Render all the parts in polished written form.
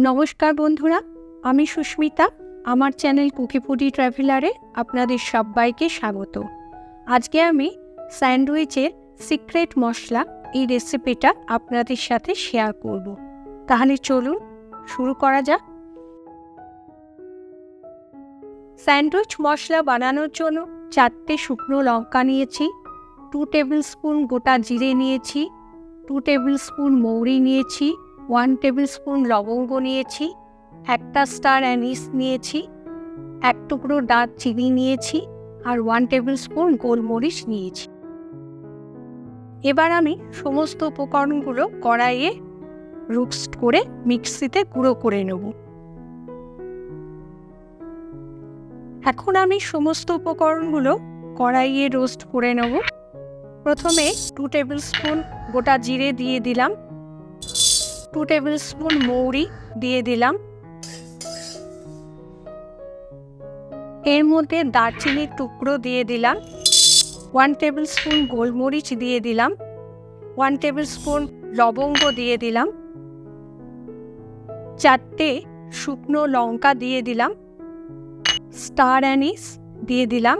নমস্কার বন্ধুরা, আমি সুস্মিতা। আমার চ্যানেল কুকি ফুডি ট্রাভেলারে আপনাদের সবাইকে স্বাগত। আজকে আমি স্যান্ডউইচের সিক্রেট মশলা এই রেসিপিটা আপনাদের সাথে শেয়ার করব। তাহলে চলুন শুরু করা যাক। স্যান্ডউইচ মশলা বানানোর জন্য 4টে শুকনো লঙ্কা নিয়েছি, 2 টেবিল স্পুন গোটা জিরে নিয়েছি, 2 টেবিল স্পুন মৌরি নিয়েছি, 1 টেবিল স্পুন লবঙ্গ নিয়েছি, একটা স্টার অ্যানিস নিয়েছি, 1 টুকরো দারচিনি নিয়েছি আর 1 টেবিল স্পুন গোলমরিচ নিয়েছি। এবার আমি সমস্ত উপকরণগুলো কড়াইয়ে রোস্ট করে মিক্সিতে গুঁড়ো করে নেব। এখন আমি সমস্ত উপকরণগুলো কড়াইয়ে রোস্ট করে নেব। প্রথমে 2 টেবিল স্পুন গোটা জিরে দিয়ে দিলাম, 2 টেবিল স্পুন মৌরি দিয়ে দিলাম, এর মধ্যে দারচিনির টুকরো দিয়ে দিলাম, 1 টেবিল স্পুন গোলমরিচ দিয়ে দিলাম, 1 টেবিল স্পুন লবঙ্গ দিয়ে দিলাম, 4টে শুকনো লঙ্কা দিয়ে দিলাম, স্টার অ্যানিস দিয়ে দিলাম।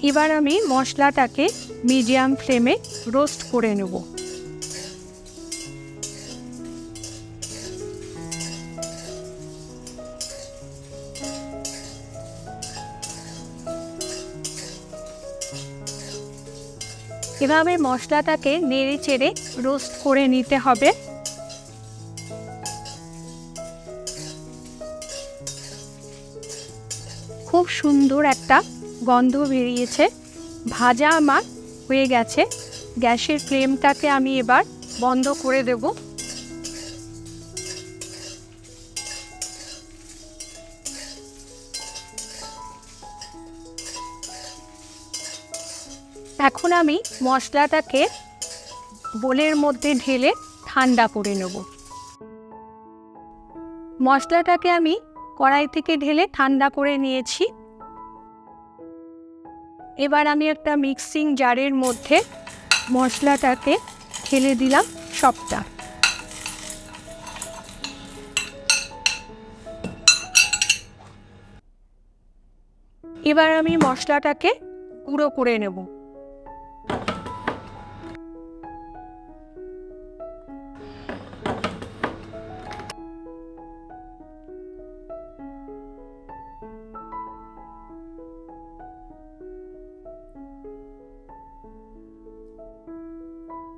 এবার আমি মশলাটাকে মিডিয়াম ফ্লেমে রোস্ট করে নেব। এভাবে মশলাটাকে নেড়ে চেড়ে রোস্ট করে নিতে হবে। খুব সুন্দর একটা গন্ধ বেরিয়েছে, ভাজা আমার হয়ে গেছে। গ্যাসের ফ্লেমটাকে আমি এবার বন্ধ করে দেব। এখন আমি মশলাটাকে বোলের মধ্যে ঢেলে ঠান্ডা করে নেব। মশলাটাকে আমি কড়াই থেকে ঢেলে ঠান্ডা করে নিয়েছি। এবার আমি একটা মিক্সিং জারের মধ্যে মশলাটাকে ঢেলে দিলাম সবটা। এবার আমি মশলাটাকে গুঁড়ো করে নেব।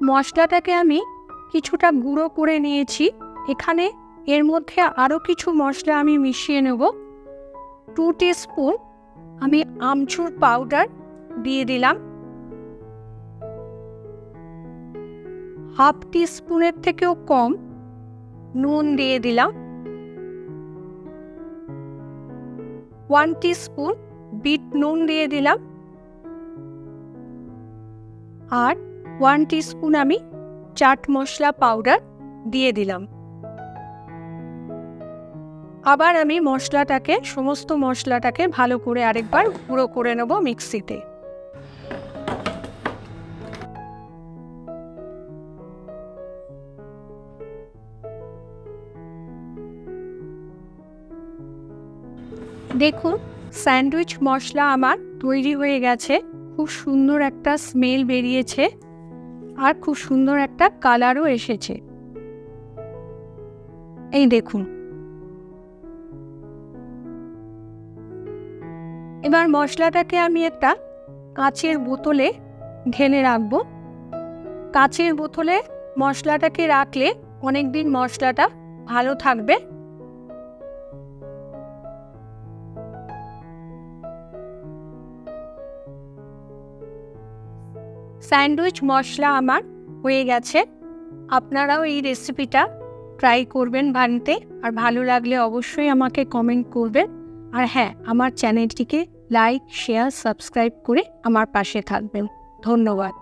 মশলাটাকে আমি কিছুটা গুঁড়ো করে নিয়েছি। এখানে এর মধ্যে আরও কিছু মশলা আমি মিশিয়ে নেব। 2 টিস্পুন আমি আমচুর পাউডার দিয়ে দিলাম, 1/2 টিস্পুনের থেকেও কম নুন দিয়ে দিলাম, 1 টিস্পুন বিট নুন দিয়ে দিলাম আর 1 টিস্পুন আমি চাট মশলা পাউডার দিয়ে দিলাম। আবার আমি সমস্ত মশলাটাকে ভালো করে আরেকবার গুঁড়ো করে নেব মিক্সিতে। দেখুন, স্যান্ডউইচ মশলা আমার তৈরি হয়ে গেছে। খুব সুন্দর একটা স্মেল বেরিয়েছে আর খুব সুন্দর একটা কালারও এসেছে। এই দেখুন। এবার মশলাটাকে আমি একটা কাঁচের বোতলে ঢেলে রাখব। কাঁচের বোতলে মশলাটাকে রাখলে অনেকদিন মশলাটা ভালো থাকবে। স্যান্ডউইচ মশলা আমার হয়ে গেছে। আপনারাও এই রেসিপিটা ট্রাই করবেন বানাতে, আর ভালো লাগলে অবশ্যই আমাকে কমেন্ট করবেন। আর হ্যাঁ, আমার চ্যানেলটিকে লাইক, শেয়ার, সাবস্ক্রাইব করে আমার পাশে থাকবেন। ধন্যবাদ।